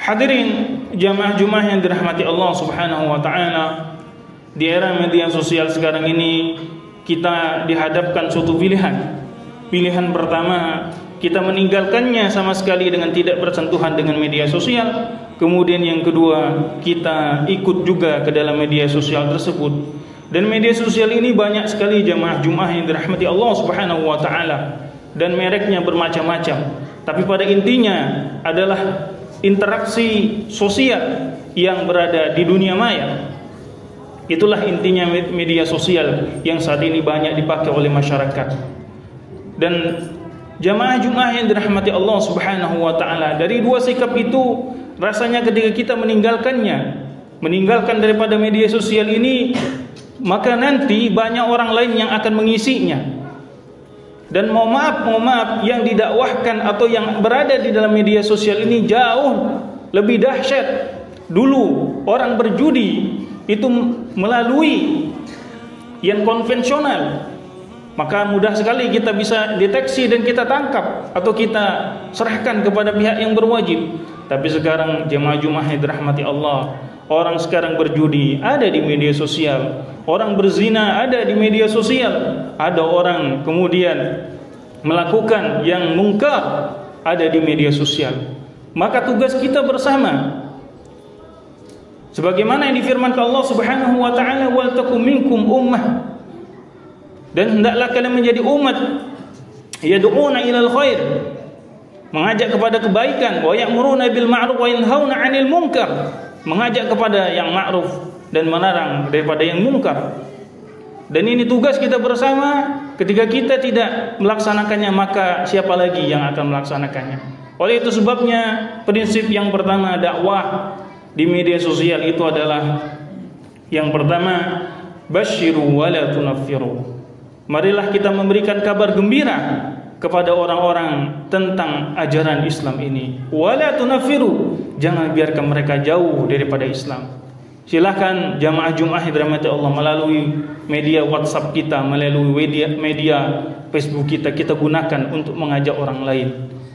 Hadirin jamaah Jumat yang dirahmati Allah Subhanahu wa taala, di era media sosial sekarang ini kita dihadapkan suatu pilihan. Pilihan pertama, kita meninggalkannya sama sekali dengan tidak bersentuhan dengan media sosial. Kemudian yang kedua, kita ikut juga ke dalam media sosial tersebut. Dan media sosial ini banyak sekali jamaah Jumat yang dirahmati Allah Subhanahu wa taala, dan mereknya bermacam-macam. Tapi pada intinya adalah interaksi sosial yang berada di dunia maya. Itulah intinya media sosial yang saat ini banyak dipakai oleh masyarakat. Dan jamaah Jumat yang dirahmati Allah Subhanahu wa taala, dari dua sikap itu rasanya ketika kita meninggalkan daripada media sosial ini, maka nanti banyak orang lain yang akan mengisinya. Dan mohon maaf, yang didakwahkan atau yang berada di dalam media sosial ini jauh lebih dahsyat. Dulu orang berjudi itu melalui yang konvensional, maka mudah sekali kita bisa deteksi dan kita tangkap atau kita serahkan kepada pihak yang berwajib. Tapi sekarang jemaah Jumat yang dirahmati Allah, orang sekarang berjudi ada di media sosial, orang berzina ada di media sosial, ada orang kemudian melakukan yang mungkar ada di media sosial. Maka tugas kita bersama, sebagaimana yang difirmankan Allah Subhanahu wa taala, wal takum minkum ummah, dan hendaklah kalian menjadi umat yad'una ilal khair, mengajak kepada kebaikan, wa ya'muruna bil ma'ruf wa yanhauna 'anil munkar, mengajak kepada yang ma'ruf dan melarang daripada yang munkar. Dan ini tugas kita bersama. Ketika kita tidak melaksanakannya, maka siapa lagi yang akan melaksanakannya? Oleh itu sebabnya prinsip yang pertama dakwah di media sosial itu adalah yang pertama, basyiru wa la tunaffiru. Marilah kita memberikan kabar gembira kepada orang-orang tentang ajaran Islam ini. Wa la tunaffiru, jangan biarkan mereka jauh daripada Islam. Silahkan jamaah Jumat yang dirahmati Allah, melalui media WhatsApp kita, melalui media Facebook kita gunakan untuk mengajak orang lain.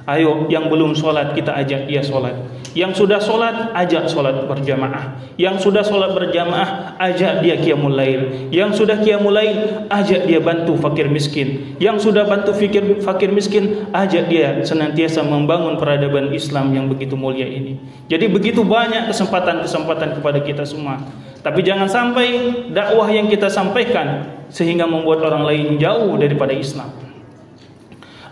Ayo, yang belum sholat kita ajak dia sholat. Yang sudah sholat, ajak sholat berjamaah. Yang sudah sholat berjamaah, ajak dia qiyamul lail. Yang sudah qiyamul lail, ajak dia bantu fakir miskin. Yang sudah bantu fakir miskin, ajak dia senantiasa membangun peradaban Islam yang begitu mulia ini. Jadi begitu banyak kesempatan-kesempatan kepada kita semua. Tapi jangan sampai dakwah yang kita sampaikan sehingga membuat orang lain jauh daripada Islam.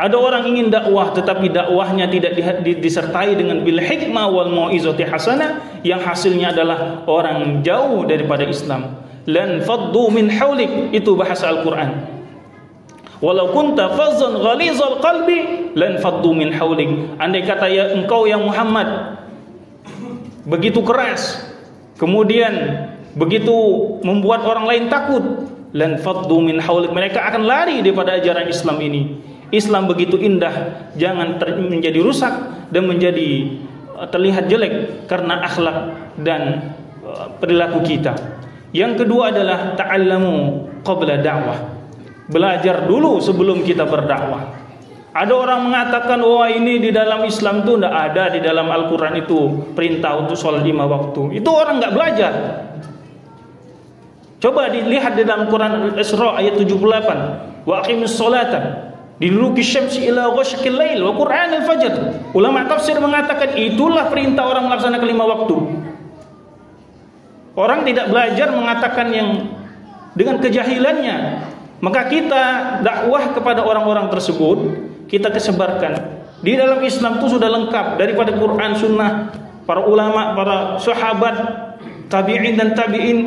Ada orang ingin dakwah tetapi dakwahnya tidak disertai dengan bil hikmah wal mau'izati hasanah, yang hasilnya adalah orang jauh daripada Islam. Lan faddu min haulik, itu bahasa Al-Qur'an. Walau kunta fazzan ghalizal qalbi lan faddu min haulik. Andai kata ya engkau yang Muhammad begitu keras, kemudian begitu membuat orang lain takut, lan faddu min haulik, mereka akan lari daripada ajaran Islam ini. Islam begitu indah, jangan menjadi rusak dan menjadi terlihat jelek karena akhlak dan perilaku kita. Yang kedua adalah ta'allamu qabla da'wah. Belajar dulu sebelum kita berdakwah. Ada orang mengatakan, wah ini di dalam Islam itu tidak ada, di dalam Al-Quran itu perintah untuk sholat 5 waktu. Itu orang nggak belajar. Coba dilihat di dalam Quran Al-Isra ayat 78. Wa aqimus sholata diluki syamsi ila ghashqil lail wa Qur'anil fajr. Ulama tafsir mengatakan itulah perintah orang melaksanakan 5 waktu. Orang tidak belajar mengatakan yang dengan kejahilannya. Maka kita dakwah kepada orang-orang tersebut, kita kesebarkan. Di dalam Islam itu sudah lengkap daripada Quran, sunnah, para ulama, para sahabat, tabi'in dan tabi'in,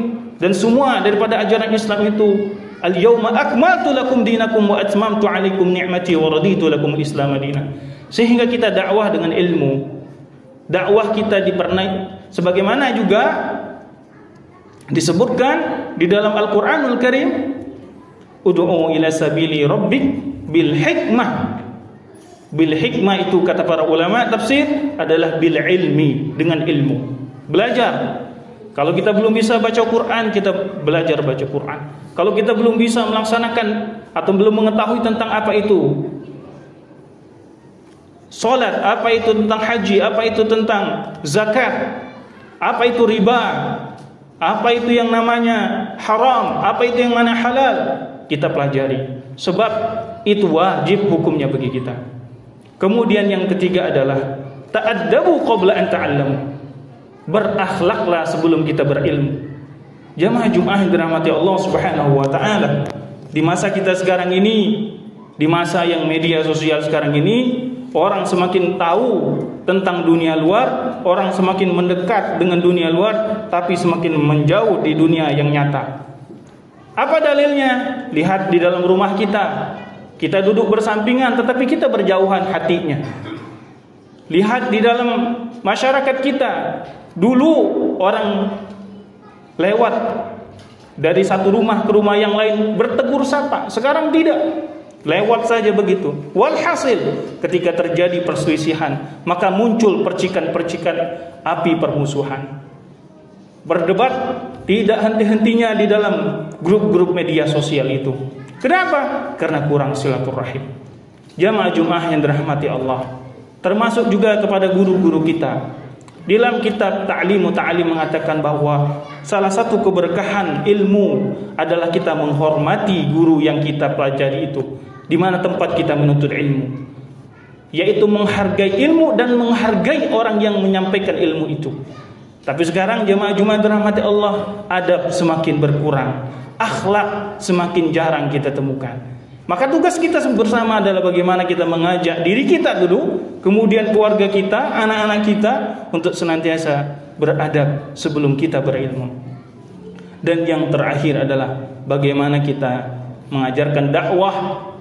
dan semua daripada ajaran Islam itu. Al-yawma akmaltu lakum dinakum wa atmamtu alaikum ni'mati wa raditu lakum al-Islam madina. Sehingga kita dakwah dengan ilmu. Dakwah kita dipernai sebagaimana juga disebutkan di dalam Al-Qur'anul Karim, ud'u ila sabili rabbik bil hikmah. Bil hikmah itu kata para ulama tafsir adalah bil ilmi, dengan ilmu. Belajar. Kalau kita belum bisa baca Quran, kita belajar baca Quran. Kalau kita belum bisa melaksanakan atau belum mengetahui tentang apa itu salat, apa itu tentang haji, apa itu tentang zakat, apa itu riba, apa itu yang namanya haram, apa itu yang mana halal, kita pelajari. Sebab itu wajib hukumnya bagi kita. Kemudian yang ketiga adalah ta'addabu qabla an ta'allamu. Berakhlaklah sebelum kita berilmu. Jamaah Jumat yang dirahmati Allah Subhanahu wa taala. Di masa kita sekarang ini, di masa yang media sosial sekarang ini, orang semakin tahu tentang dunia luar, orang semakin mendekat dengan dunia luar, tapi semakin menjauh di dunia yang nyata. Apa dalilnya? Lihat di dalam rumah kita. Kita duduk bersampingan tetapi kita berjauhan hatinya. Lihat di dalam masyarakat kita. Dulu orang lewat dari satu rumah ke rumah yang lain bertegur sapa, sekarang tidak, lewat saja begitu. Walhasil ketika terjadi perselisihan, maka muncul percikan-percikan api permusuhan. Berdebat tidak henti-hentinya di dalam grup-grup media sosial itu. Kenapa? Karena kurang silaturahim. Jamaah Jumat yang dirahmati Allah, termasuk juga kepada guru-guru kita. Dalam kitab Ta'limu Ta'lim mengatakan bahwa salah satu keberkahan ilmu adalah kita menghormati guru yang kita pelajari itu, di mana tempat kita menuntut ilmu, yaitu menghargai ilmu dan menghargai orang yang menyampaikan ilmu itu. Tapi sekarang jemaah Jumat dirahmati Allah, adab semakin berkurang, akhlak semakin jarang kita temukan. Maka tugas kita bersama adalah bagaimana kita mengajak diri kita dulu, kemudian keluarga kita, anak-anak kita, untuk senantiasa beradab sebelum kita berilmu. Dan yang terakhir adalah bagaimana kita mengajarkan dakwah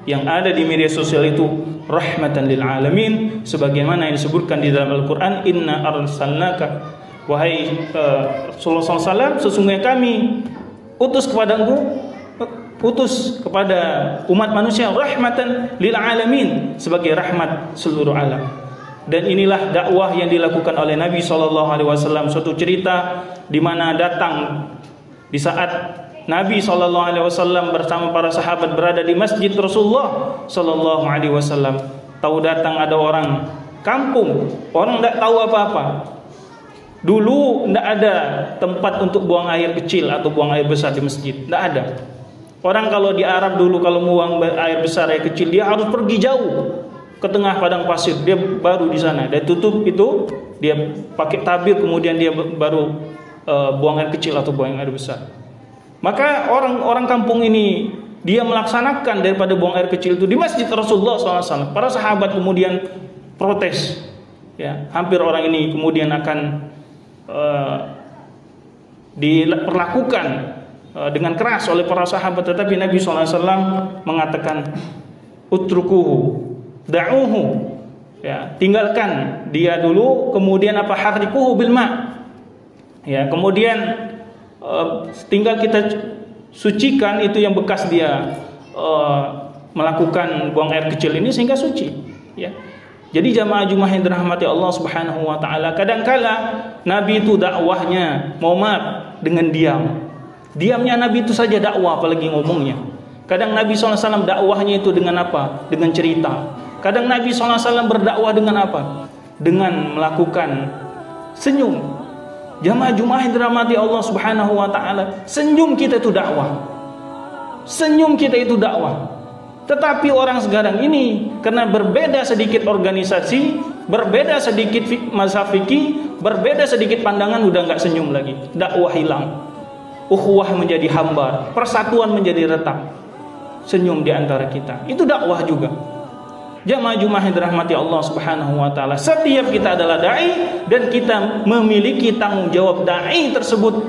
yang ada di media sosial itu rahmatan lil alamin, sebagaimana yang disebutkan di dalam Al-Qur'an, inna arsalnaka, wahai Rasulullah SAW, sesungguhnya kami utus kepada umat manusia rahmatan lil alamin, sebagai rahmat seluruh alam. Dan inilah dakwah yang dilakukan oleh Nabi SAW. Suatu cerita di mana datang di saat Nabi SAW bersama para sahabat berada di masjid Rasulullah SAW. Tahu datang ada orang kampung, orang tidak tahu apa-apa. Dulu tidak ada tempat untuk buang air kecil atau buang air besar di masjid, tidak ada. Orang kalau di Arab dulu kalau buang air besar air kecil, dia harus pergi jauh ke tengah padang pasir, dia baru di sana. Dia tutup itu, dia pakai tabir, kemudian dia baru buang air kecil atau buang air besar. Maka orang kampung ini dia melaksanakan daripada buang air kecil itu di masjid Rasulullah SAW. Para sahabat kemudian protes, ya, hampir orang ini kemudian akan diperlakukan dengan keras oleh para sahabat, tetapi Nabi SAW mengatakan utrukuhu, da'uhu, ya, tinggalkan dia dulu, kemudian apa, harrikuhu bil ma', ya, kemudian tinggal kita sucikan itu yang bekas dia melakukan buang air kecil ini sehingga suci, ya. Jadi jamaah Jumat yang dirahmati Allah Subhanahu wa taala, kadangkala Nabi itu dakwahnya, mohon maaf, dengan diam. Diamnya Nabi itu saja dakwah, apalagi ngomongnya. Kadang Nabi SAW dakwahnya itu dengan apa? Dengan cerita. Kadang Nabi SAW berdakwah dengan apa? Dengan melakukan senyum. Jamaah Jumat yang dirahmati Allah Subhanahu wa taala, senyum kita itu dakwah. Senyum kita itu dakwah. Tetapi orang sekarang ini karena berbeda sedikit organisasi, berbeda sedikit mazhab fikih, berbeda sedikit pandangan, udah enggak senyum lagi. Dakwah hilang. Ukhuwah menjadi hambar, persatuan menjadi retak. Senyum di antara kita, itu dakwah juga. Jamaah Jumat yang dirahmati Allah Subhanahu wa taala, setiap kita adalah dai dan kita memiliki tanggung jawab dai tersebut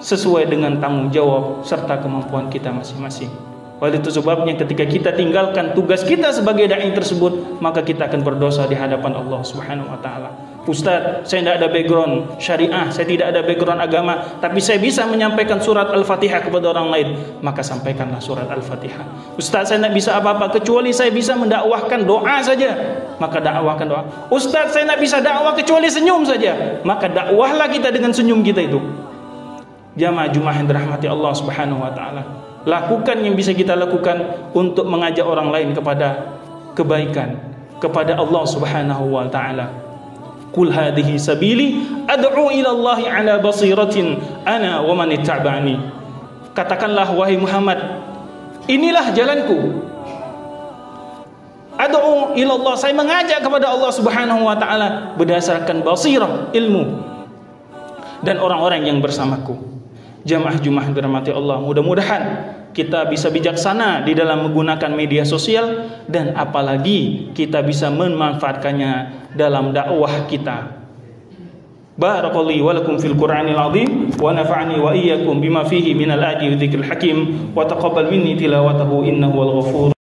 sesuai dengan tanggung jawab serta kemampuan kita masing-masing. Oleh itu sebabnya ketika kita tinggalkan tugas kita sebagai dai tersebut, maka kita akan berdosa di hadapan Allah Subhanahu wa taala. Ustaz, saya tidak ada background syariah, saya tidak ada background agama, tapi saya bisa menyampaikan surat Al-Fatihah kepada orang lain, maka sampaikanlah surat Al-Fatihah. Ustaz, saya tidak bisa apa-apa kecuali saya bisa mendakwahkan doa saja, maka dakwahkan doa. Ustaz, saya tidak bisa dakwah kecuali senyum saja, maka dakwahlah kita dengan senyum kita itu. Jamaah Jumat yang dirahmati Allah Subhanahu wa taala, lakukan yang bisa kita lakukan untuk mengajak orang lain kepada kebaikan. kepada Allah Subhanahu wa taala. Qul hadhihi sabili ad'u ila Allah ala basiratin ana wa man ittaba'ani. Katakanlah wahai Muhammad, inilah jalanku. Ad'u ila Allah, saya mengajak kepada Allah Subhanahu wa taala berdasarkan basirah, ilmu, dan orang-orang yang bersamaku. Jamaah Jumat dirahmati Allah, mudah-mudahan kita bisa bijaksana di dalam menggunakan media sosial, dan apalagi kita bisa memanfaatkannya dalam dakwah kita. Barakallahu wa lakum fil Qur'anil azim wa nafa'ani wa iyyakum bima fihi minal ayati wa dzikril hakim wa taqabbal minni tilawatahu innahu wal ghafur.